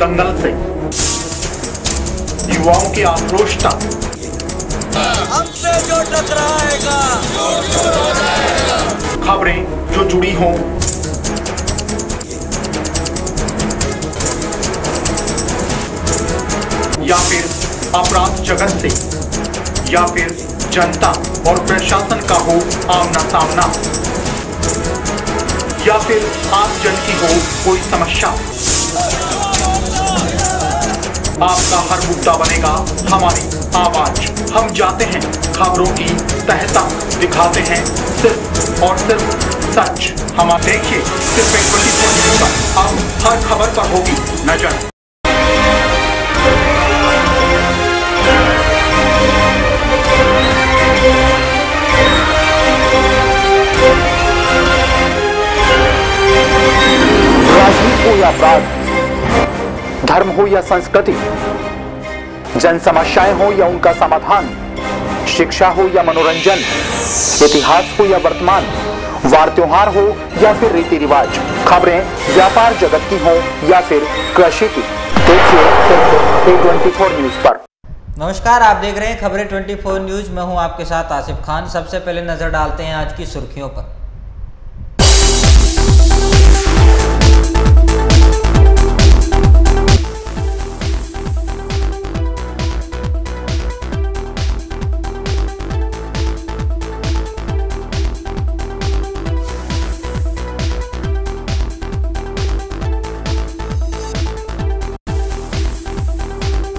दंगल से, युवाओं की आक्रोशता, हमसे जो टकराएगा खबरें जो जुड़ी हों, या फिर अपराध जगत से, या फिर जनता और प्रशासन का हो आमना सामना, या फिर आम जन की हो कोई समस्या, आपका हर मुद्दा बनेगा हमारी आवाज। हम जाते हैं खबरों की तह तक, दिखाते हैं सिर्फ और सिर्फ सच। हम देखिए सिर्फ 24 न्यूज़ पर, अब हर खबर पर होगी नजर। राजनीति हो या अपराध, धर्म हो या संस्कृति, जन समस्याएं हो या उनका समाधान, शिक्षा हो या मनोरंजन, इतिहास हो या वर्तमान, वार त्योहार हो या फिर रीति रिवाज, खबरें व्यापार जगत की हो या फिर कृषि की, देखिए सिर्फ A24 न्यूज पर। नमस्कार, आप देख रहे हैं खबरें 24 न्यूज। मैं हूं आपके साथ आसिफ खान। सबसे पहले नजर डालते हैं आज की सुर्खियों पर।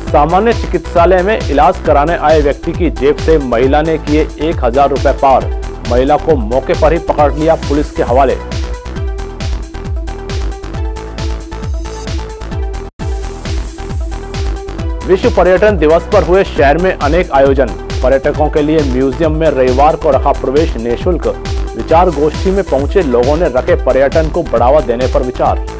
सामान्य चिकित्सालय में इलाज कराने आए व्यक्ति की जेब से महिला ने किए 1000 रुपए पार। महिला को मौके पर ही पकड़ लिया पुलिस के हवाले। विश्व पर्यटन दिवस पर हुए शहर में अनेक आयोजन। पर्यटकों के लिए म्यूजियम में रविवार को रखा प्रवेश निःशुल्क। विचार गोष्ठी में पहुंचे लोगों ने रखे पर्यटन को बढ़ावा देने पर विचार।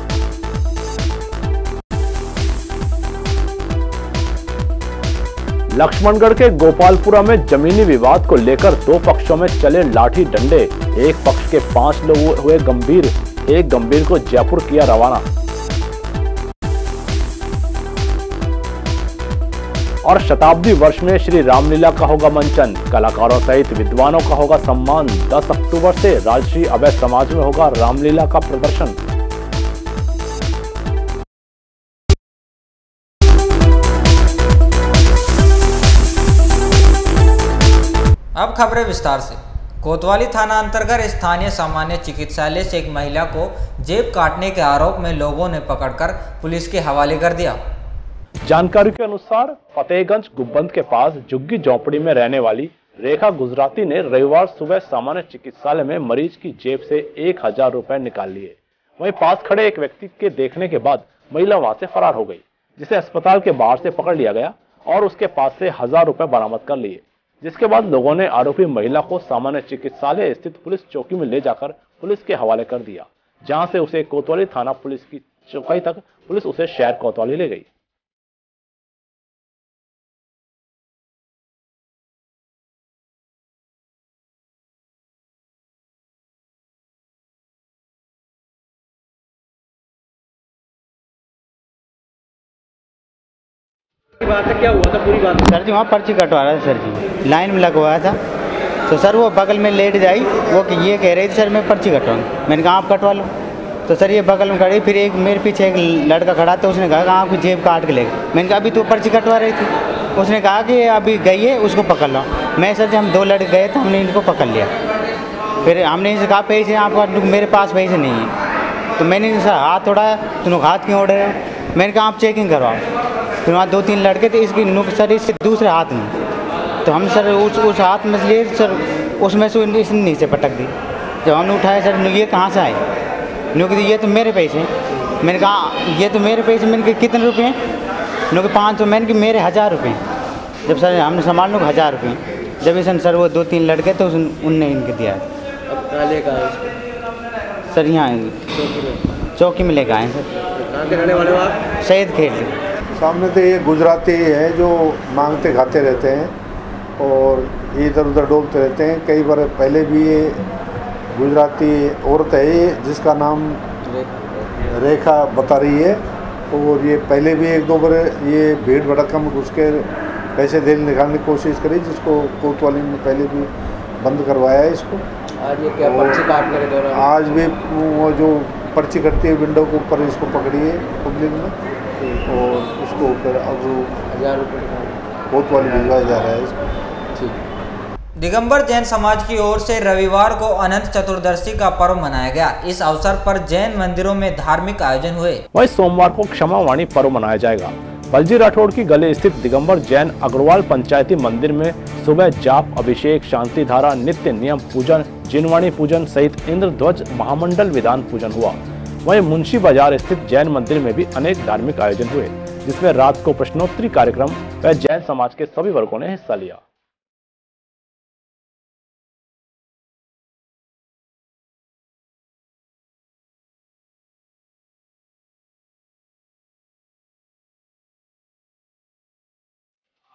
लक्ष्मणगढ़ के गोपालपुरा में जमीनी विवाद को लेकर दो पक्षों में चले लाठी डंडे। एक पक्ष के 5 लोग हुए गंभीर, एक गंभीर को जयपुर किया रवाना। और शताब्दी वर्ष में श्री रामलीला का होगा मंचन। कलाकारों सहित विद्वानों का होगा सम्मान। 10 अक्टूबर से राजश्री अभय समाज में होगा रामलीला का प्रदर्शन। अब खबरें विस्तार से। कोतवाली थाना अंतर्गत स्थानीय सामान्य चिकित्सालय से एक महिला को जेब काटने के आरोप में लोगों ने पकड़कर पुलिस के हवाले कर दिया। जानकारी के अनुसार फतेहगंज गुब्बंद के पास झुग्गी झोपड़ी में रहने वाली रेखा गुजराती ने रविवार सुबह सामान्य चिकित्सालय में मरीज की जेब से 1000 रुपए निकाल लिए। वहीं पास खड़े एक व्यक्ति के देखने के बाद महिला वहां से फरार हो गई, जिसे अस्पताल के बाहर से पकड़ लिया गया और उसके पास से 1000 रुपए बरामद कर लिए। जिसके बाद लोगों ने आरोपी महिला को सामान्य चिकित्सालय स्थित पुलिस चौकी में ले जाकर पुलिस के हवाले कर दिया, जहां से उसे कोतवाली थाना पुलिस की चौकी तक पुलिस उसे शहर कोतवाली ले गई। बात है, क्या हुआ था पूरी बात? सर जी वहाँ पर्ची कटवा रहा था सर जी, लाइन में लगवाया था। तो सर वो बगल में लेट जाई, वो कि ये कह रही थी सर मैं पर्ची कटवाऊँ। मैंने कहा आप कटवा लो। तो सर ये बगल में खड़ी, फिर एक मेरे पीछे एक लड़का खड़ा था, उसने कहा आपकी जेब काट के ले गए। मैंने कहा अभी तो पर्ची कटवा रही थी। उसने कहा कि अभी गई है उसको पकड़ लो। मैं सर जी हम 2 लड़के गए थे, हमने इनको पकड़ लिया। फिर हमने इनसे कहा पैसे आपका, मेरे पास पैसे नहीं है। तो मैंने इनसे हाथ उड़ाया, तुम हाथ क्यों उड़ रहे हो? मैंने कहा आप चेकिंग करवाओ। फिर वहाँ 2-3 लड़के थे, इसकी नुक सर इससे दूसरे हाथ में। तो हम सर उस हाथ में लिए सर, उसमें से इसने नीचे पटक दी। जब हमने उठाया सर ये कहाँ से आए? नुक ये तो मेरे पैसे। मैंने कहा ये तो मेरे पैसे। मैंने कहा कितने रुपये हैं? नुक 500। मैंने कहा मेरे 1000 रुपये। जब सर हमने संभाल लो 1000 रुपये। जब इस सर वो 2-3 लड़के तो उनने इनके दिया। अब कहाँ लेकर आए? सर यहाँ चौकी में लेकर आए सर। कहाँ के रहने वाले हो आप? सैयद खेल। सामने तो ये गुजराती है जो मांगते खाते रहते हैं और इधर उधर डोलते रहते हैं। कई बार पहले भी ये गुजराती औरत है ये, जिसका नाम रेखा बता रही है। और ये पहले भी एक दो बार ये भीड़ भड़का में घुस के पैसे दे निकालने की कोशिश करी, जिसको कोतवाली ने पहले भी बंद करवाया है इसको। आज ये क्या पर्ची काटने के दौरान आज भी वो जो पर्ची कटती है विंडो के ऊपर इसको पकड़ी है पब्लिक ने, और उसको ऊपर अब 1000 रुपये कोतवाली भिजवाया जा रहा है इसको। ठीक। दिगंबर जैन समाज की ओर से रविवार को अनंत चतुर्दशी का पर्व मनाया गया। इस अवसर पर जैन मंदिरों में धार्मिक आयोजन हुए। वहीं सोमवार को क्षमा वाणी पर्व मनाया जाएगा। बलजी राठौड़ की गले स्थित दिगंबर जैन अग्रवाल पंचायती मंदिर में सुबह जाप, अभिषेक, शांति धारा, नित्य नियम पूजन, जिनवाणी पूजन सहित इंद्र ध्वज महामंडल विधान पूजन हुआ। वहीं मुंशी बाजार स्थित जैन मंदिर में भी अनेक धार्मिक आयोजन हुए, जिसमें रात को प्रश्नोत्तरी कार्यक्रम व जैन समाज के सभी वर्गों ने हिस्सा लिया।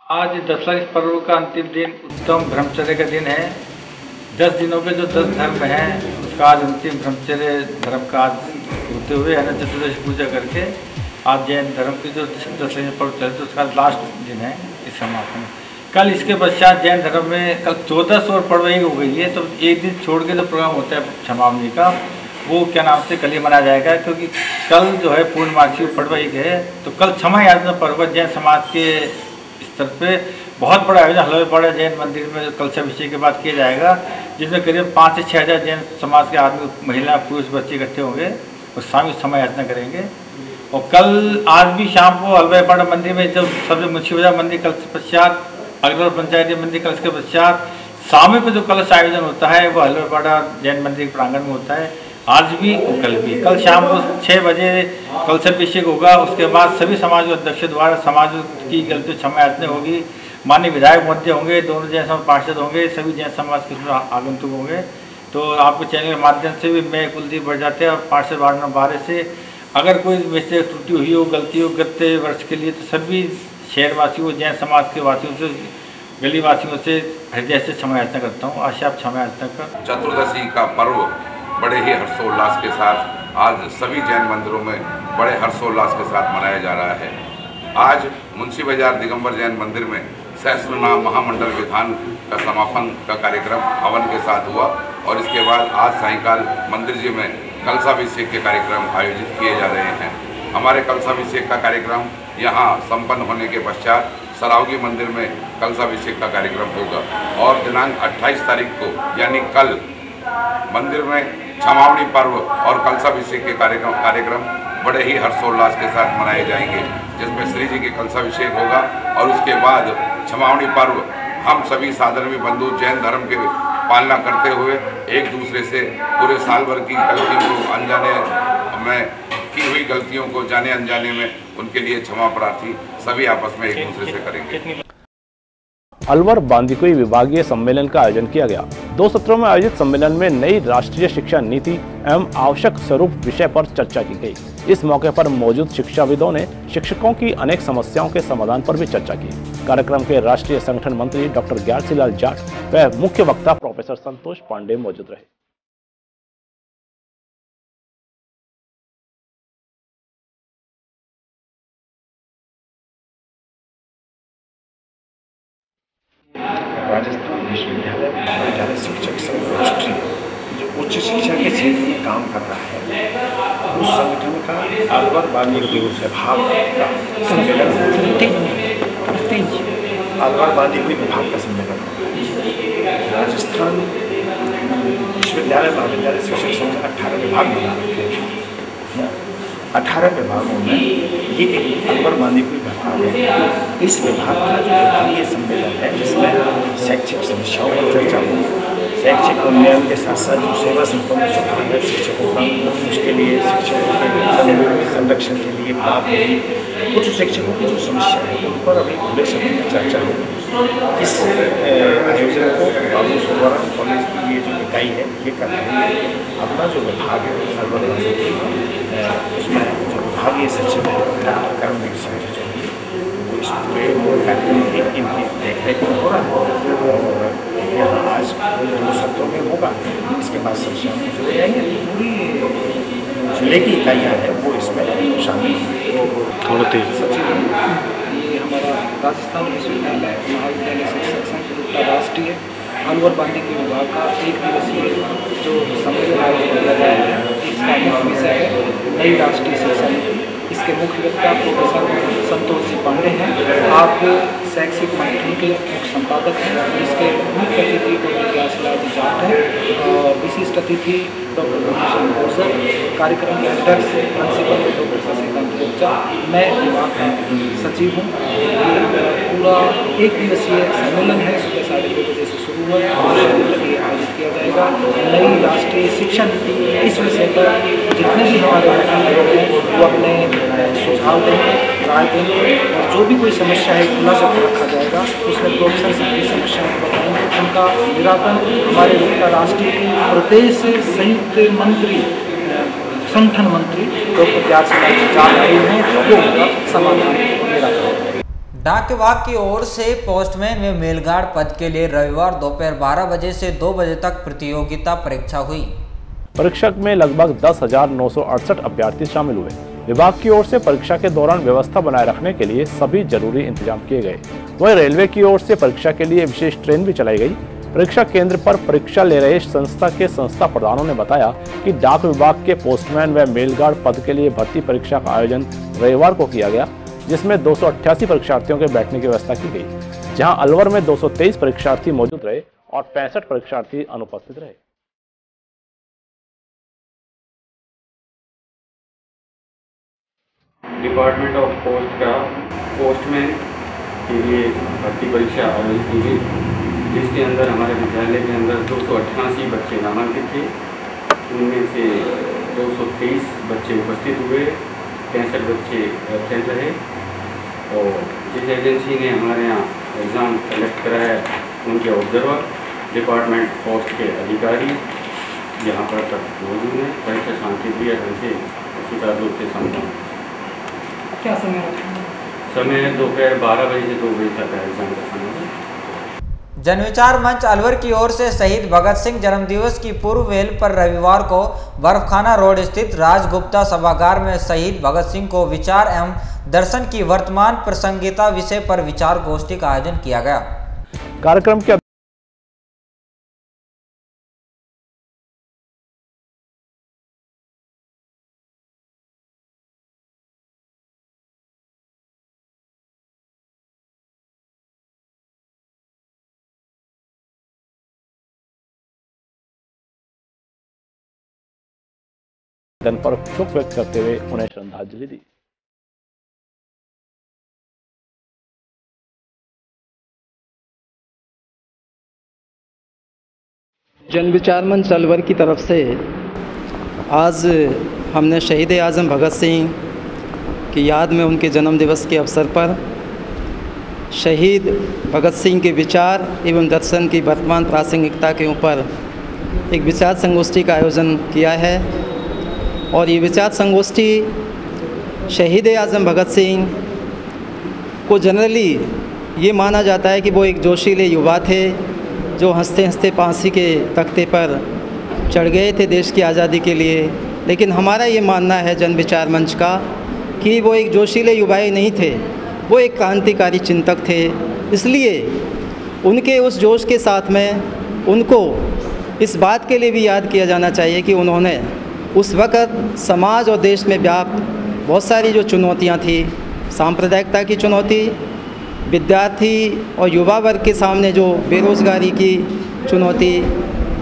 आज दशहरा पर्व का अंतिम दिन उत्तम ब्रह्मचर्य का दिन है। 10 दिनों में जो 10 धर्म हैं उसका आज अंतिम ब्रह्मचर्य धर्म का आज होते हुए अनंत चतुर्दशी पूजा करके आज जैन धर्म की जो दशहरा पर्व चले तो उसका लास्ट दिन है इस समापन। कल इसके पश्चात जैन धर्म में कल 14 और पर्व हो गई है, तो एक दिन छोड़ के जो प्रोग्राम होता है क्षमावनी का वो क्या नाम से कल ही मनाया जाएगा, क्योंकि कल जो है पूर्णमासी पर्व है। तो कल क्षमा याचना पर्व जैन समाज के स्तर पे बहुत बड़ा आयोजन हलवेपाड़ा जैन मंदिर में कलशाभिषेक के बाद किया जाएगा, जिसमें करीब 5 से 6 हज़ार जैन समाज के आदमी, महिला, पुरुष, बच्चे इकट्ठे होंगे और सामूहिक समय याचना करेंगे। और कल आज भी शाम को हलवेपाड़ा मंदिर में जब सब मुंशी बाजार मंदिर कल के पश्चात, अग्रवाल पंचायती मंदिर कल के पश्चात सामूहिक जो कलश आयोजन होता है वो हलवेपाड़ा जैन मंदिर प्रांगण में होता है। आज भी और कल भी। कल शाम को 6 बजे कलशाभिषेक होगा। उसके बाद सभी समाज अध्यक्ष द्वारा समाज की गलती क्षमा याचना होगी। माननीय विधायक महोदय होंगे, दोनों जैन समाज पार्षद होंगे, सभी जैन समाज के आगंतुक होंगे। तो आपके चैनल के माध्यम से भी मैं कुलदीप बरजाते और पार्षद वार्ड नंबर 12 से अगर कोई मिस्टेक त्रुटि हुई हो, गलती हो गत वर्ष के लिए, तो सभी शहरवासियों, जैन समाज के वासियों से, गली वासियों से हृदय से क्षमा याचना करता हूँ। आशा आप क्षमा याचना कर। चतुर्दशी का पर्व बड़े ही हर्षोल्लास के साथ आज सभी जैन मंदिरों में बड़े हर्षोल्लास के साथ मनाया जा रहा है। आज मुंशी बाजार दिगंबर जैन मंदिर में सहस्त्रनाम महामंडल विधान का समापन का कार्यक्रम हवन के साथ हुआ और इसके बाद आज सायंकाल मंदिर जी में कलशाभिषेक के कार्यक्रम आयोजित किए जा रहे हैं। हमारे कलशाभिषेक का कार्यक्रम यहाँ संपन्न होने के पश्चात सरावगी मंदिर में कलशाभिषेक का कार्यक्रम होगा और दिनांक 28 तारीख को यानी कल मंदिर में क्षमावनी पर्व और कलशाभिषेक के कार्यक्रम बड़े ही हर्षोल्लास के साथ मनाए जाएंगे, जिसमें श्री जी के कलशाभिषेक होगा और उसके बाद क्षमावनी पर्व हम सभी साधर्मी बंधु जैन धर्म के पालना करते हुए एक दूसरे से पूरे साल भर की गलतियों को अनजाने में की हुई गलतियों को जाने अनजाने में उनके लिए क्षमा प्रार्थी सभी आपस में एक दूसरे से करेंगे। अलवर बांदीकुई विभागीय सम्मेलन का आयोजन किया गया। 2 सत्रों में आयोजित सम्मेलन में नई राष्ट्रीय शिक्षा नीति एवं आवश्यक स्वरूप विषय पर चर्चा की गई। इस मौके पर मौजूद शिक्षाविदों ने शिक्षकों की अनेक समस्याओं के समाधान पर भी चर्चा की। कार्यक्रम के राष्ट्रीय संगठन मंत्री डॉक्टर ग्यारसीलाल जाट व मुख्य वक्ता प्रोफेसर संतोष पांडे मौजूद रहे। राजस्थान विश्वविद्यालय शिक्षक संगोष्ठी जो उच्च शिक्षा के क्षेत्र में काम कर रहा है, उस संगठन का अलवर बांदीकुई विभाग का सम्मेलन अलवर बांदीकुई विभाग का सम्मेलन राजस्थान विश्वविद्यालय महाविद्यालय शिक्षक संघ 18 विभाग बना रखे हैं। 18 विभागों में ये एक अलवर बांदीकुई विभाग है। इस विभाग का जो विभागीय सम्मेलन है जिसमें शैक्षिक समस्याओं पर चर्चा होगी, शैक्षिक उन्नयन के साथ साथ जो सेवा संपन्न सुधार है शिक्षकों का, उसके लिए शिक्षकों के संरक्षण के लिए बात होगी। कुछ शिक्षकों की जो समस्या है उन पर अभी खुले शब्द में चर्चा होगी। इस आयोजन को बाबू सुब्बाराव कॉलेज की ये जो इकाई है ये कर रही है। अपना जो विभाग है उसमें जो विभागीय सचिव है डॉक्टर कर्मवीर सिंह जी वो इस पूरे कार्यक्रम की इनकी देखरेख में हो रहा है और यहाँ आज 2 सत्रों में होगा। इसके बाद सब शाम को चले जाएंगे। पूरी जिले की इकाइयाँ हैं वो इसमें शामिल हैं। ये हमारा राजस्थान विश्वविद्यालय महाविद्यालय शिक्षक संघ राष्ट्रीय अलवर बांधिकी विभाग का 1 दिवसीय जो सम्मेलन आयोजित किया गया है, इसका मुख्य विषय है नई राष्ट्रीय शिक्षा नीति। इसके मुख्य वक्ता प्रोफेसर संतोष जी पांडे हैं। आप शैक्षिक मंथन के मुख्य संपादक हैं। इसके मुख्य अतिथि डॉक्टर व्यासलाल जी जाट हैं और विशिष्ट अतिथि डॉक्टर भूषण गुर्जर, कार्यक्रम के अध्यक्ष प्रिंसिपल डॉक्टर शशिकांत कोचा, मैं विभाग का सचिव हूँ। ये पूरा 1 दिवसीय सम्मेलन है, सुबह 2:30 बजे से शुरू हुआ है और आयोजित किया जाएगा। नई राष्ट्रीय शिक्षा नीति इस विषय पर जितने भी हमारे लोग हैं वो अपने सुझाव देंगे, राय देंगे और जो भी कोई समस्या है खुला सब रखा जाएगा। उसमें प्रोफेसर सबकी समस्याओं को बताएंगे, उनका निराकरण हमारे राष्ट्रीय प्रदेश संयुक्त मंत्री संगठन मंत्री डॉक्टर व्यासलाल जी जाट हैं, वो उनका समाधान निराकरण। डाक विभाग की ओर से पोस्टमैन व मेलगार्ड पद के लिए रविवार दोपहर 12 बजे से 2 बजे तक प्रतियोगिता परीक्षा हुई। परीक्षा में लगभग 10,968 अभ्यर्थी शामिल हुए। विभाग की ओर से परीक्षा के दौरान व्यवस्था बनाए रखने के लिए सभी जरूरी इंतजाम किए गए। वहीं रेलवे की ओर से परीक्षा के लिए विशेष ट्रेन भी चलाई गई। परीक्षा केंद्र पर परीक्षा ले रहे संस्था के संस्था प्रधानों ने बताया कि डाक विभाग के पोस्टमैन व मेलगार्ड पद के लिए भर्ती परीक्षा का आयोजन रविवार को किया गया, जिसमें 288 परीक्षार्थियों के बैठने की व्यवस्था की गई, जहां अलवर में 223 परीक्षार्थी मौजूद रहे और 65 परीक्षार्थी अनुपस्थित रहे। डिपार्टमेंट ऑफ पोस्ट का पोस्टमैन के लिए भर्ती परीक्षा आयोजित की गई, जिसके अंदर हमारे विद्यालय के अंदर 288 बच्चे नामांकित थे। उनमें से 223 बच्चे उपस्थित हुए, 65 बच्चे एब्सेंट रहे। और जिस एजेंसी ने हमारे यहाँ एग्ज़ाम कलेक्ट कराया उनके ऑब्जर्वर, डिपार्टमेंट पोस्ट के अधिकारी यहाँ पर सब मौजूद हैं। परीक्षा शांतिप्रिय ढंग से सुचारू रूप से संपन्न। क्या समय है? समय दोपहर 12 बजे से 2 बजे तक है एग्जाम का समय। जनविचार मंच अलवर की ओर से शहीद भगत सिंह जन्मदिवस की पूर्व वेल पर रविवार को बर्फखाना रोड स्थित राजगुप्ता सभागार में शहीद भगत सिंह को विचार एवं दर्शन की वर्तमान प्रासंगिकता विषय पर विचार गोष्ठी का आयोजन किया गया। कार्यक्रम के पर शोक व्यक्त करते हुए उन्हें श्रद्धांजलि दी। जनविचार मंच अलवर की तरफ से आज हमने शहीद आज़म भगत सिंह की याद में उनके जन्म दिवस के अवसर पर शहीद भगत सिंह के विचार एवं दर्शन की वर्तमान प्रासंगिकता के ऊपर एक विचार संगोष्ठी का आयोजन किया है। और ये विचार संगोष्ठी शहीद आज़म भगत सिंह को जनरली ये माना जाता है कि वो एक जोशीले युवा थे जो हंसते हंसते फांसी के तख्ते पर चढ़ गए थे देश की आज़ादी के लिए। लेकिन हमारा ये मानना है जनविचार मंच का कि वो एक जोशीले युवा ही नहीं थे, वो एक क्रांतिकारी चिंतक थे। इसलिए उनके उस जोश के साथ में उनको इस बात के लिए भी याद किया जाना चाहिए कि उन्होंने उस वक़्त समाज और देश में व्याप्त बहुत सारी जो चुनौतियां थी, सांप्रदायिकता की चुनौती, विद्यार्थी और युवा वर्ग के सामने जो बेरोज़गारी की चुनौती,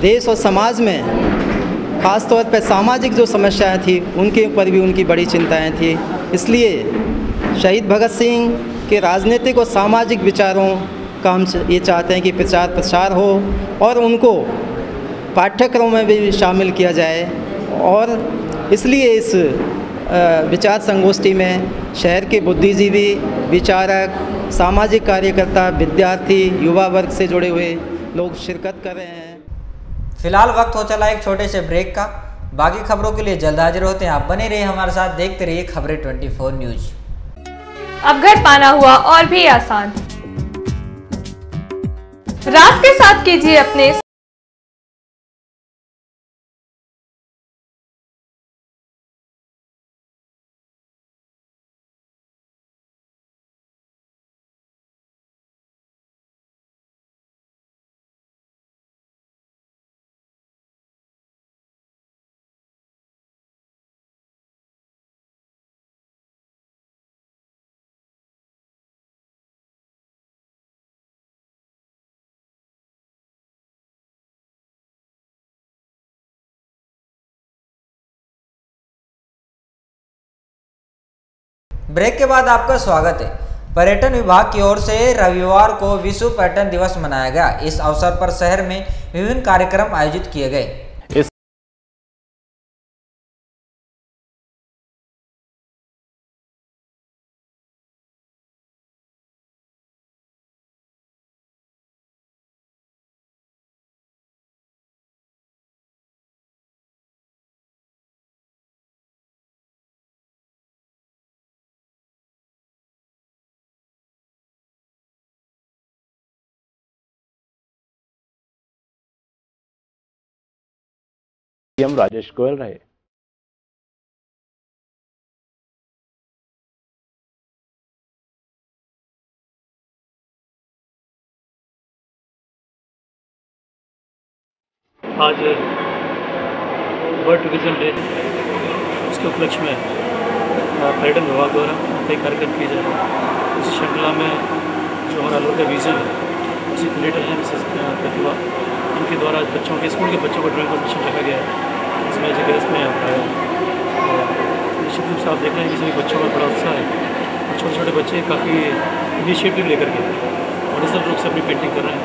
देश और समाज में ख़ास तौर पर सामाजिक जो समस्याएं थी उनके ऊपर भी उनकी बड़ी चिंताएं थी। इसलिए शहीद भगत सिंह के राजनीतिक और सामाजिक विचारों का हम ये चाहते हैं कि प्रचार प्रसार हो और उनको पाठ्यक्रम में भी शामिल किया जाए। और इसलिए इस विचार संगोष्ठी में शहर के बुद्धिजीवी, विचारक, सामाजिक कार्यकर्ता, विद्यार्थी, युवा वर्ग से जुड़े हुए लोग शिरकत कर रहे हैं। फिलहाल वक्त हो चला एक छोटे से ब्रेक का। बाकी खबरों के लिए जल्द हाजिर होते हैं। आप बने रहिए हमारे साथ, देखते रहिए खबरें 24 न्यूज। अब घर पाना हुआ और भी आसान। रात के साथ कीजिए अपने ब्रेक के बाद आपका स्वागत है। पर्यटन विभाग की ओर से रविवार को विश्व पर्यटन दिवस मनाया गया। इस अवसर पर शहर में विभिन्न कार्यक्रम आयोजित किए गए। राजेश गोयल रहे। आज वर्ल्ड टूरिज्म डे, उसके उपलक्ष्य में पर्यटन विभाग द्वारा कई कार्यक्रम किए जा रहे हैं। इस श्रृंखला में जो हमारा अलवर का विजन है, उसी क्रिएटर हैं मिसेस प्रतिभा, उनके द्वारा बच्चों के स्कूल के बच्चों को ड्राइंग कॉम्पिटिशन रखा गया है। इसमें जगह में अपनाया निश्चित रूप से आप देख रहे हैं कि सभी बच्चों का बड़ा उत्साह है। छोटे छोटे बच्चे काफ़ी इनिशिएटिव लेकर के ओरिजिनल रूप से अपनी पेंटिंग कर रहे हैं।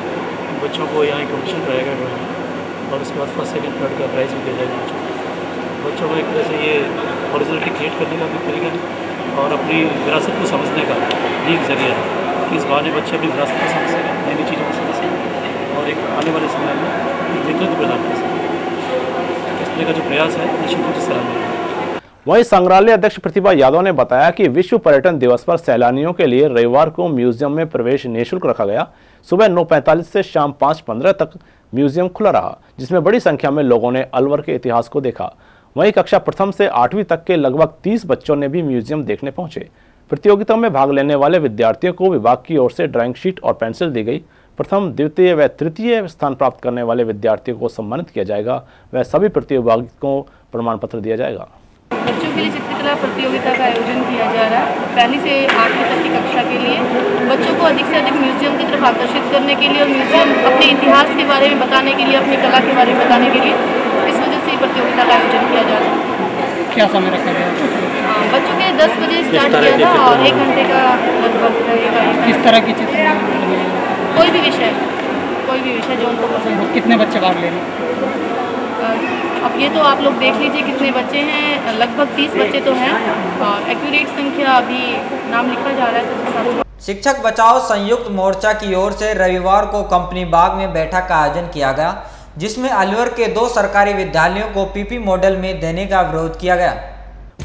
बच्चों को यहाँ कॉम्पिटिशन कराएगा ड्राइंग, और उसके बाद फर्स्ट सेकंड थर्ड का प्राइज़ भी दिया जाएगा। बच्चों को एक तरह से ये ओरिजिनलिटी क्रिएट करने का भी तरीका है और अपनी विरासत को समझने का भी एक जरिया है कि इस बहाने बच्चे अपनी विरासत को समझ सकें, नई नई चीज़ों को समझ सकें और एक आने वाले समय में नेतृत्व प्रदान कर सकें। इस तरह का जो प्रयास है निश्चित रूप से सराहनीय है। वहीं संग्रहालय अध्यक्ष प्रतिभा यादव ने बताया कि विश्व पर्यटन दिवस पर सैलानियों के लिए रविवार को म्यूजियम में प्रवेश निःशुल्क रखा गया। सुबह 9:45 से शाम 5:15 तक म्यूजियम खुला रहा, जिसमें बड़ी संख्या में लोगों ने अलवर के इतिहास को देखा। वहीं कक्षा प्रथम से 8वीं तक के लगभग 30 बच्चों ने भी म्यूजियम देखने पहुंचे। प्रतियोगिता में भाग लेने वाले विद्यार्थियों को विभाग की ओर से ड्राइंग शीट और पेंसिल दी गई। प्रथम, द्वितीय व तृतीय स्थान प्राप्त करने वाले विद्यार्थियों को सम्मानित किया जाएगा व सभी प्रतियोगियों को प्रमाण पत्र दिया जाएगा। बच्चों के लिए चित्रकला प्रतियोगिता का आयोजन किया जा रहा है। पहली से 8वीं तक की कक्षा के लिए बच्चों को अधिक से अधिक म्यूजियम की तरफ आकर्षित करने के लिए और म्यूजियम अपने इतिहास के बारे में बताने के लिए, अपनी कला के बारे में बताने के लिए इस वजह से प्रतियोगिता का आयोजन किया जा रहा है। क्या समय रखा गया? बच्चों के 10 बजे स्टार्ट किया था और 1 घंटे का लगभग रहेगा। किस तरह की चित्र? कोई भी विषय जो उनको पसंद हो। कितने बच्चे भाग ले रहे हैं? अब ये तो आप लोग देख लीजिए कितने बच्चे हैं। लगभग 30 बच्चे तो हैं। एक्यूरेट संख्या अभी नाम लिखा जा रहा है। शिक्षक बचाओ संयुक्त मोर्चा की ओर से रविवार को कंपनी बाग में बैठक का आयोजन किया गया, जिसमें अलवर के 2 सरकारी विद्यालयों को पीपी मॉडल में देने का विरोध किया गया।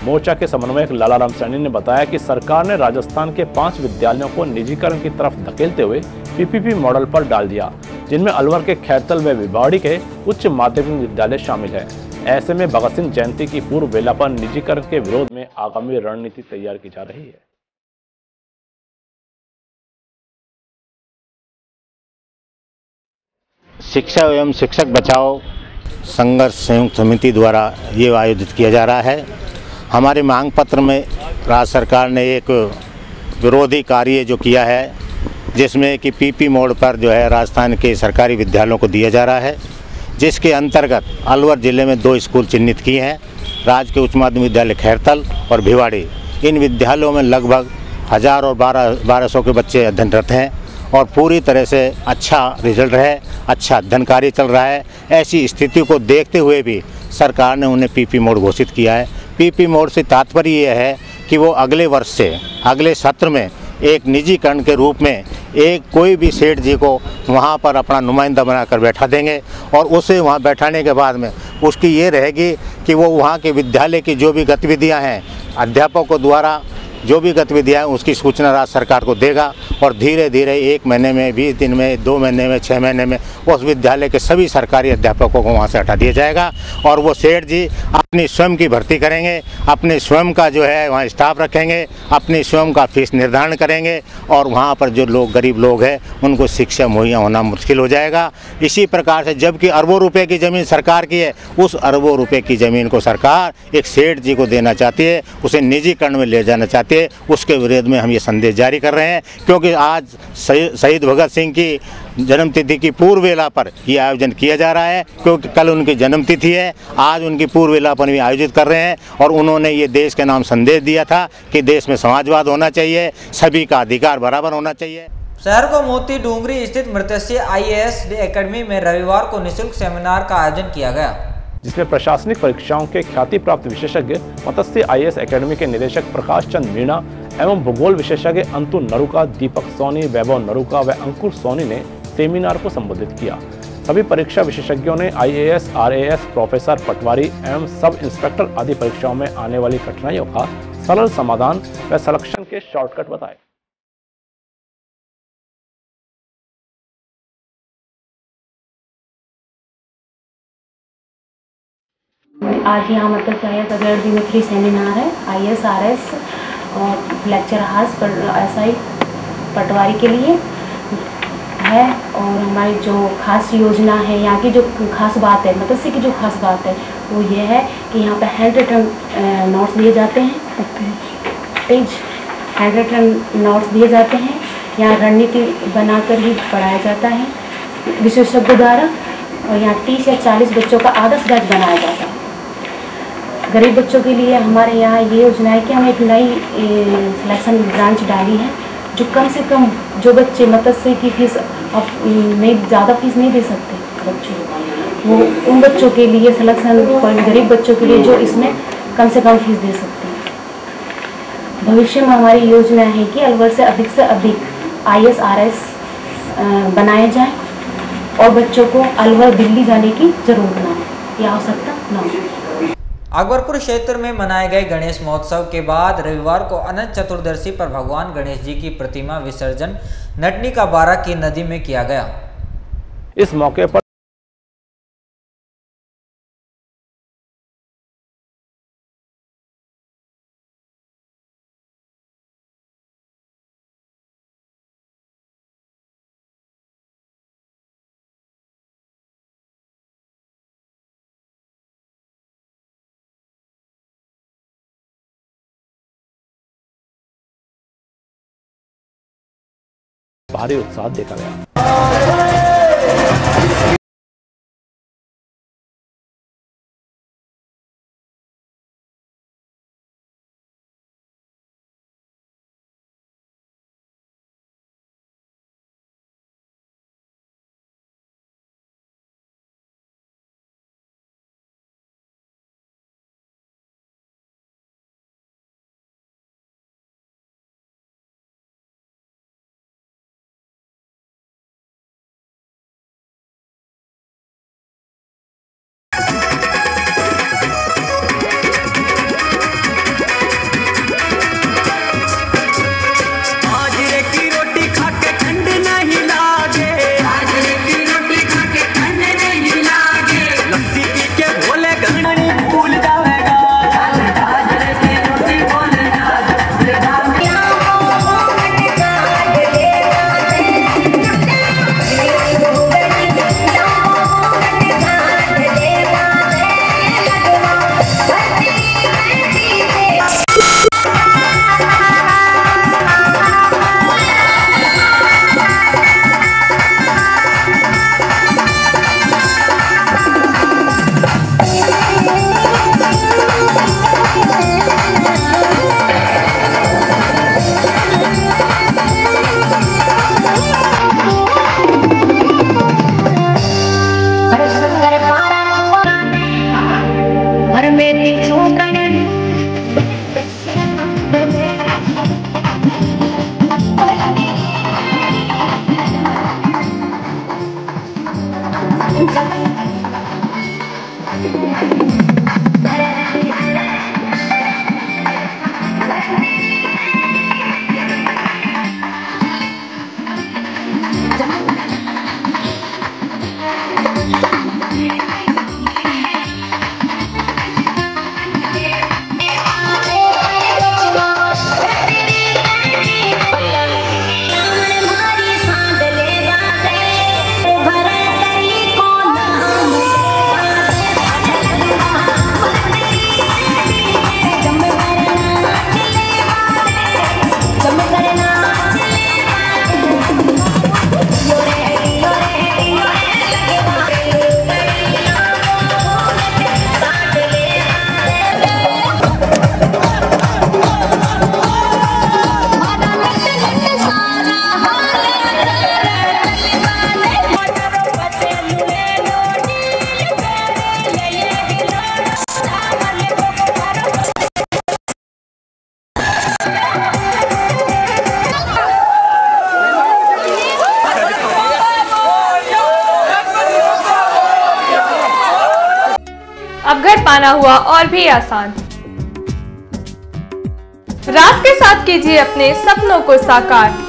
मोर्चा के समन्वयक लालाराम सैनी ने बताया कि सरकार ने राजस्थान के 5 विद्यालयों को निजीकरण की तरफ धकेलते हुए पीपीपी मॉडल पर डाल दिया, जिनमें अलवर के खैरतल व विवाड़ी के उच्च माध्यमिक विद्यालय शामिल है। ऐसे में भगत सिंह जयंती की पूर्व बेला पर निजीकरण के विरोध में आगामी रणनीति तैयार की जा रही है। शिक्षा एवं शिक्षक बचाओ संघर्ष संयुक्त समिति द्वारा ये आयोजित किया जा रहा है। हमारे मांग पत्र में राज्य सरकार ने एक विरोधी कार्य जो किया है, जिसमें कि पीपी मोड पर जो है राजस्थान के सरकारी विद्यालयों को दिया जा रहा है, जिसके अंतर्गत अलवर जिले में 2 स्कूल चिन्हित किए हैं, राज के उच्च माध्यमिक विद्यालय खैरतल और भिवाड़ी। इन विद्यालयों में लगभग 1000 और 1200 के बच्चे अध्ययनरत हैं और पूरी तरह से अच्छा रिजल्ट है, अच्छा अध्ययन कार्य चल रहा है। ऐसी स्थिति को देखते हुए भी सरकार ने उन्हें पीपी मोड घोषित किया है। पीपी मोड से तात्पर्य ये है कि वो अगले वर्ष से अगले सत्र में एक निजीकरण के रूप में एक कोई भी सेठ जी को वहाँ पर अपना नुमाइंदा बनाकर बैठा देंगे और उसे वहाँ बैठाने के बाद में उसकी ये रहेगी कि वो वहाँ के विद्यालय की जो भी गतिविधियाँ हैं, अध्यापकों द्वारा जो भी गतिविधियाँ हैं, उसकी सूचना राज्य सरकार को देगा और धीरे धीरे 1 महीने में, 20 दिन में, 2 महीने में, 6 महीने में उस विद्यालय के सभी सरकारी अध्यापकों को वहाँ से हटा दिया जाएगा और वो सेठ जी अपनी स्वयं की भर्ती करेंगे, अपने स्वयं का जो है वहाँ स्टाफ रखेंगे, अपनी स्वयं का फीस निर्धारण करेंगे और वहाँ पर जो लोग गरीब लोग हैं उनको शिक्षा मुहैया होना मुश्किल हो जाएगा। इसी प्रकार से जबकि अरबों रुपए की ज़मीन सरकार की है, उस अरबों रुपए की ज़मीन को सरकार एक सेठ जी को देना चाहती है, उसे निजीकरण में ले जाना चाहती है। बचे, उसके विरोध में हम ये संदेश जारी कर रहे हैं। क्योंकि आज शहीद भगत सिंह की जन्मतिथि की पूर्व वेला पर ये आयोजन किया जा रहा है, क्योंकि कल उनकी जन्मतिथि है, आज उनकी पूर्व वेला पर भी आयोजित कर रहे हैं। और उन्होंने ये देश के नाम संदेश दिया था कि देश में समाजवाद होना चाहिए, सभी का अधिकार बराबर होना चाहिए। शहर को मोती डूंगरी स्थित मृत्युंजय IAS एकेडमी में रविवार को निःशुल्क सेमिनार का आयोजन किया गया, जिसमें प्रशासनिक परीक्षाओं के ख्याति प्राप्त विशेषज्ञ मत्स्य IAS एकेडमी के निदेशक प्रकाश चंद मीणा एवं भूगोल विशेषज्ञ अंतु नरुका, दीपक सोनी, वैभव नरुका व अंकुर सोनी ने सेमिनार को संबोधित किया। सभी परीक्षा विशेषज्ञों ने IAS, RAS, प्रोफेसर पटवारी एवं सब इंस्पेक्टर आदि परीक्षाओं में आने वाली कठिनाइयों का सरल समाधान व सिलेक्शन के शॉर्टकट बताए। आज यहाँ मत्स्य IAS एकेडमी में फ्री सेमिनार है। IAS, RAS और लेक्चर हार्स पर SI पटवारी के लिए है। और हमारी जो खास योजना है, यहाँ की जो खास बात है, मत्स्य की जो खास बात है वो ये है कि यहाँ पे हैंड रिटन नोट्स दिए जाते हैं, पेज हैंड रिटन नोट्स दिए जाते हैं। यहाँ रणनीति बनाकर ही पढ़ाया जाता है विशेषज्ञों द्वारा। और यहाँ 30 या 40 बच्चों का आदर्श बैच बनाया जाता है। गरीब बच्चों के लिए हमारे यहाँ ये योजना है कि हम एक नई सिलेक्शन ब्रांच डाली है, जो कम से कम जो बच्चे मत्स्य की फीस अब नहीं, ज़्यादा फीस नहीं दे सकते बच्चों, वो उन बच्चों के लिए सिलेक्शन, गरीब बच्चों के लिए जो इसमें कम से कम फीस दे सकते हैं। भविष्य में हमारी योजना है कि अलवर से अधिक IAS, RAS बनाए जाएं और बच्चों को अलवर दिल्ली जाने की जरूरत ना हो, या आवश्यकता ना हो। अकबरपुर क्षेत्र में मनाए गए गणेश महोत्सव के बाद रविवार को अनंत चतुर्दशी पर भगवान गणेश जी की प्रतिमा विसर्जन नटनी का बारा की नदी में किया गया। इस मौके पर भारी उत्साह देखा गया। पाना हुआ और भी आसान। राज के साथ कीजिए अपने सपनों को साकार।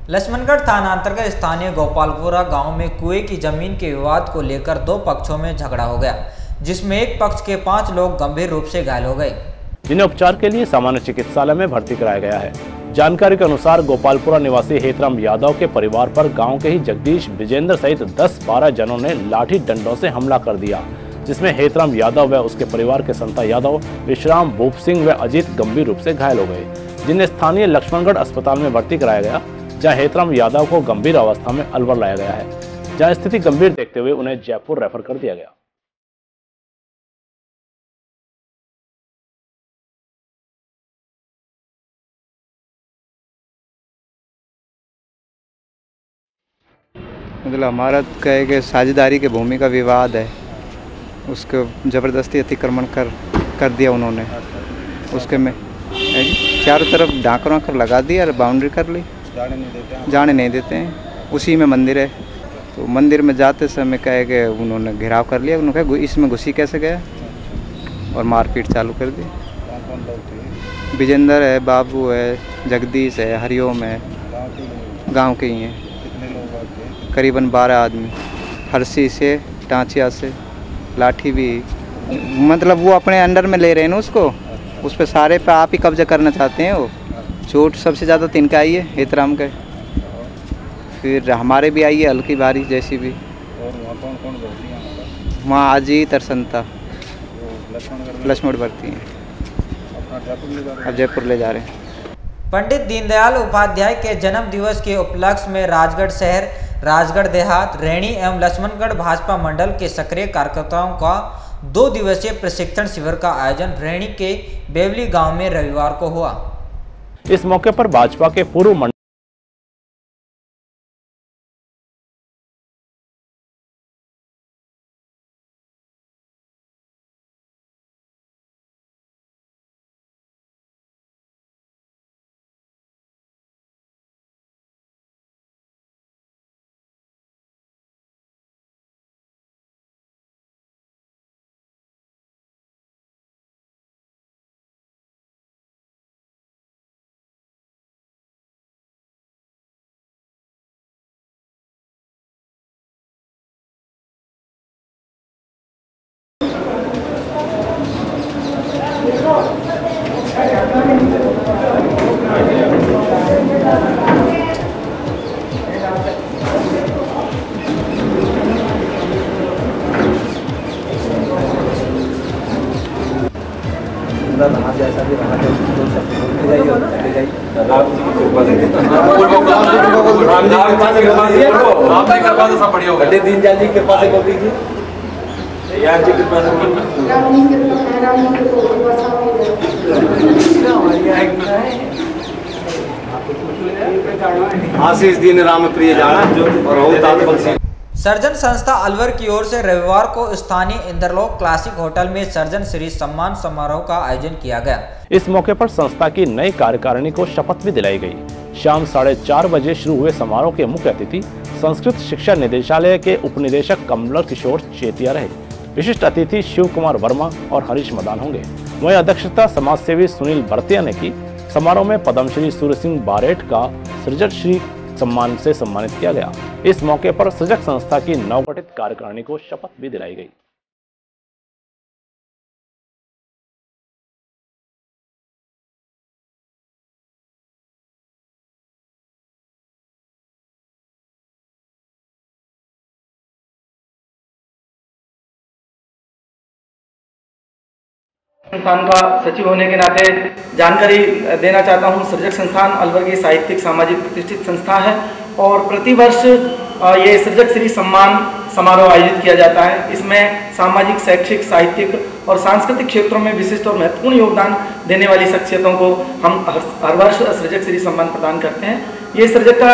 लक्ष्मणगढ़ थाना अंतर्गत स्थानीय गोपालपुरा गांव में कुएं की जमीन के विवाद को लेकर दो पक्षों में झगड़ा हो गया, जिसमें एक पक्ष के 5 लोग गंभीर रूप से घायल हो गए, जिन्हें उपचार के लिए सामान्य चिकित्सालय में भर्ती कराया गया है। जानकारी के अनुसार गोपालपुरा निवासी हेतराम यादव के परिवार पर गांव के ही जगदीश विजेंद्र सहित 10-12 जनों ने लाठी डंडों से हमला कर दिया, जिसमें हेतराम यादव व उसके परिवार के संता यादव, विश्राम, भूप सिंह व अजीत गंभीर रूप से घायल हो गए, जिन्हें स्थानीय लक्ष्मणगढ़ अस्पताल में भर्ती कराया गया, जहां हेतराम यादव को गंभीर अवस्था में अलवर लाया गया है, जहां स्थिति गंभीर देखते हुए उन्हें जयपुर रेफर कर दिया गया। मतलब हमारा कहे कि साझेदारी के भूमि का विवाद है, उसको ज़बरदस्ती अतिक्रमण कर दिया उन्होंने। उसके में चारों तरफ ढांकर लगा दिया और बाउंड्री कर ली, जाने नहीं देते हैं। उसी में मंदिर है, तो मंदिर में जाते समय कहे कि उन्होंने घेराव कर लिया, उन्होंने कहा इसमें घुसी कैसे गया और मारपीट चालू कर दी। विजेंद्र है, बाबू है, जगदीश है, हरिओम है, गांव के ही हैं, करीबन 12 आदमी। फरसी से, टांचिया से, लाठी भी, मतलब वो अपने अंडर में ले रहे हैं ना उसको, उस पर सारे पे आप ही कब्जा करना चाहते हैं। वो चोट सबसे ज़्यादा तिनका आई है हेतराम का, फिर हमारे भी आई है हल्की भारी जैसी भी। वहाँ अजीत और संता लक्ष्मण भर्ती हैं, अब जयपुर ले जा रहे हैं। पंडित दीनदयाल उपाध्याय के जन्म दिवस के उपलक्ष्य में राजगढ़ शहर, राजगढ़ देहात, रैणी एवं लक्ष्मणगढ़ भाजपा मंडल के सक्रिय कार्यकर्ताओं का 2 दिवसीय प्रशिक्षण शिविर का आयोजन रैणी के बेवली गांव में रविवार को हुआ। इस मौके पर भाजपा के पूर्व मंडल जैसा भी रहा है दीनदयाल जी के पास बोल दीजिए यार जी के पास आशीष दीन राम प्रिय जाना और सर्जन संस्था अलवर की ओर से रविवार को स्थानीय इंद्रलोक क्लासिक होटल में सर्जन श्री सम्मान समारोह का आयोजन किया गया। इस मौके पर संस्था की नई कार्यकारिणी को शपथ भी दिलाई गई। शाम 4:30 बजे शुरू हुए समारोह के मुख्य अतिथि संस्कृत शिक्षा निदेशालय के उपनिदेशक कमल किशोर चेतिया रहे। विशिष्ट अतिथि शिव कुमार वर्मा और हरीश मदान होंगे। वहीं अध्यक्षता समाज सेवी सुनील बरतिया ने की। समारोह में पद्मश्री सूर्य सिंह बारेट का सृजक श्री सम्मान से सम्मानित किया गया। इस मौके पर सृजक संस्था की नवगठित कार्यकारिणी को शपथ भी दिलाई गई। संस्थान का सचिव होने के नाते जानकारी देना चाहता हूं। सृजक संस्थान अलवर की साहित्यिक सामाजिक प्रतिष्ठित संस्था है और प्रतिवर्ष ये सृजक श्री सम्मान समारोह आयोजित किया जाता है। इसमें सामाजिक, शैक्षिक, साहित्यिक और सांस्कृतिक क्षेत्रों में विशिष्ट और महत्वपूर्ण योगदान देने वाली शख्सियतों को हम हर वर्ष सृजक श्री सम्मान प्रदान करते हैं। ये सृजक का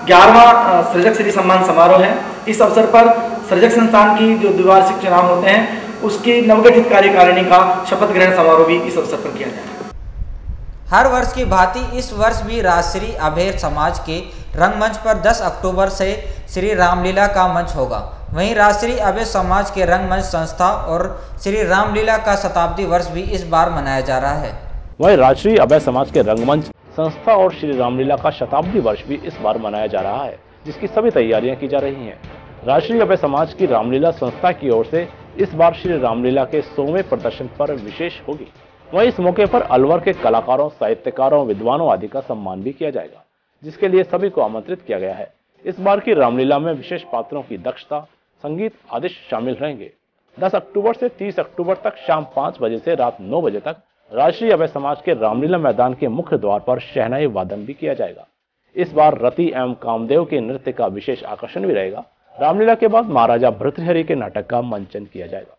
11वां सृजक श्री सम्मान समारोह है। इस अवसर पर सृजक संस्थान की जो द्विवार्षिक चुनाव होते हैं उसकी नवगठित कार्यकारिणी का शपथ ग्रहण समारोह भी इस अवसर पर किया जाएगा। हर वर्ष की भांति इस वर्ष भी राजश्री अभेर समाज के रंगमंच पर 10 अक्टूबर से श्री रामलीला का मंच होगा। वहीं राजश्री अभेर समाज के रंगमंच संस्था और श्री रामलीला का शताब्दी वर्ष भी इस बार मनाया जा रहा है। वहीं राजश्री अभेर समाज के रंगमंच संस्था और श्री रामलीला का शताब्दी वर्ष भी इस बार मनाया जा रहा है, जिसकी सभी तैयारियां की जा रही हैं। राजश्री अभेर समाज की रामलीला संस्था की ओर से इस बार श्री रामलीला के 100वें प्रदर्शन पर विशेष होगी। वहीं इस मौके पर अलवर के कलाकारों, साहित्यकारों, विद्वानों आदि का सम्मान भी किया जाएगा, जिसके लिए सभी को आमंत्रित किया गया है। इस बार की रामलीला में विशेष पात्रों की दक्षता, संगीत आदि शामिल रहेंगे। 10 अक्टूबर से 30 अक्टूबर तक शाम 5 बजे से रात 9 बजे तक राजश्री अभेर समाज के रामलीला मैदान के मुख्य द्वार पर शहनाई वादन भी किया जाएगा। इस बार रति एवं कामदेव के नृत्य का विशेष आकर्षण भी रहेगा। रामलीला के बाद महाराजा भर्तृहरि के नाटक का मंचन किया जाएगा।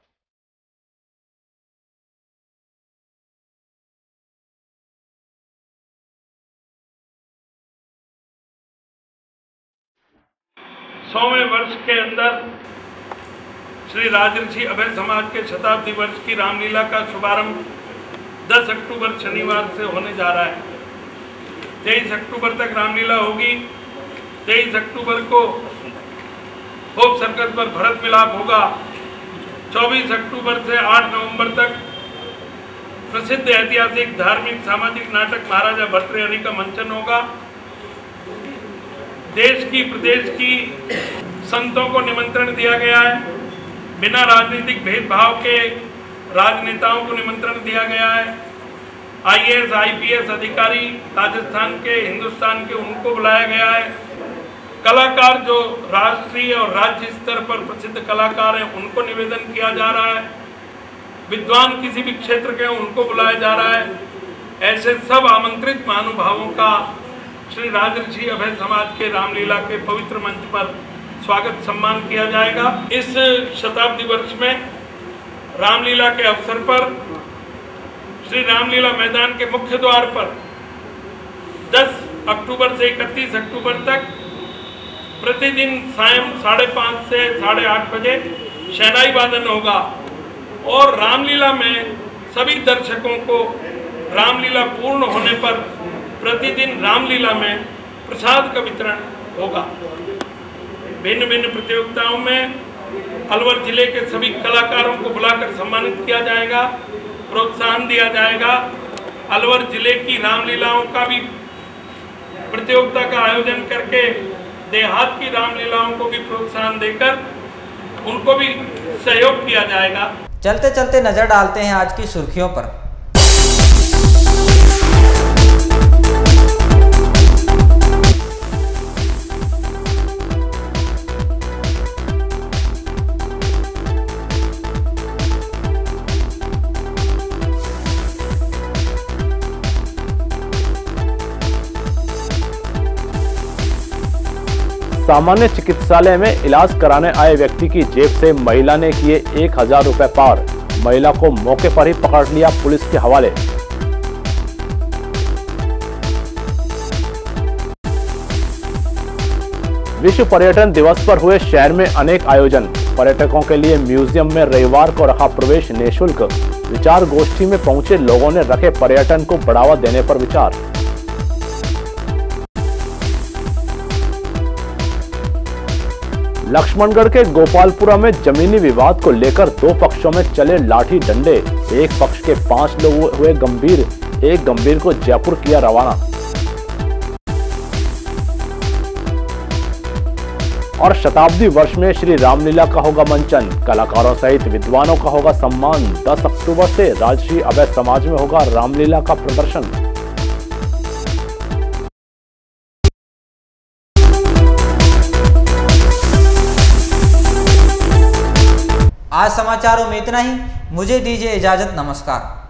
सौवें वर्ष के अंदर श्री राजर्षि अभेर समाज के शताब्दी वर्ष की रामलीला का शुभारंभ 10 अक्टूबर शनिवार से होने जा रहा है। 23 अक्टूबर तक रामलीला होगी। 23 अक्टूबर को होप सर्कस पर भरत मिलाप होगा। 24 अक्टूबर से 8 नवंबर तक प्रसिद्ध ऐतिहासिक, धार्मिक, सामाजिक नाटक महाराजा भर्तृहरि का मंचन होगा। देश की, प्रदेश की संतों को निमंत्रण दिया गया है। बिना राजनीतिक भेदभाव के राजनेताओं को निमंत्रण दिया गया है। IAS, IPS अधिकारी राजस्थान के, हिंदुस्तान के, उनको बुलाया गया है। कलाकार जो राष्ट्रीय और राज्य स्तर पर प्रसिद्ध कलाकार हैं उनको निवेदन किया जा रहा है। विद्वान किसी भी क्षेत्र के उनको बुलाया जा रहा है। ऐसे सब आमंत्रित महानुभावों का श्री राजर्षि अभेर समाज के रामलीला के पवित्र मंच पर स्वागत सम्मान किया जाएगा। इस शताब्दी वर्ष में रामलीला के अवसर पर श्री रामलीला मैदान के मुख्य द्वार पर 10 अक्टूबर से 31 अक्टूबर तक प्रतिदिन सायं 5:30 से 8:30 बजे शहनाई वादन होगा और रामलीला में सभी दर्शकों को रामलीला पूर्ण होने पर प्रतिदिन रामलीला में प्रसाद का वितरण होगा। भिन्न भिन्न प्रतियोगिताओं में अलवर जिले के सभी कलाकारों को बुलाकर सम्मानित किया जाएगा, प्रोत्साहन दिया जाएगा। अलवर जिले की रामलीलाओं का भी प्रतियोगिता का आयोजन करके देहात की रामलीलाओं को भी प्रोत्साहन देकर उनको भी सहयोग किया जाएगा। चलते चलते नजर डालते हैं आज की सुर्खियों पर। सामान्य चिकित्सालय में इलाज कराने आए व्यक्ति की जेब से महिला ने किए 1000 रुपए पार। महिला को मौके पर ही पकड़ लिया पुलिस के हवाले। विश्व पर्यटन दिवस पर हुए शहर में अनेक आयोजन। पर्यटकों के लिए म्यूजियम में रविवार को रखा प्रवेश निःशुल्क। विचार गोष्ठी में पहुंचे लोगों ने रखे पर्यटन को बढ़ावा देने पर विचार। लक्ष्मणगढ़ के गोपालपुरा में जमीनी विवाद को लेकर 2 पक्षों में चले लाठी डंडे। एक पक्ष के 5 लोग हुए गंभीर, एक गंभीर को जयपुर किया रवाना। और शताब्दी वर्ष में श्री रामलीला का होगा मंचन। कलाकारों सहित विद्वानों का होगा सम्मान। 10 अक्टूबर से राजश्री अभेर समाज में होगा रामलीला का प्रदर्शन। आज समाचारों में इतना ही। मुझे दीजिए इजाजत। नमस्कार।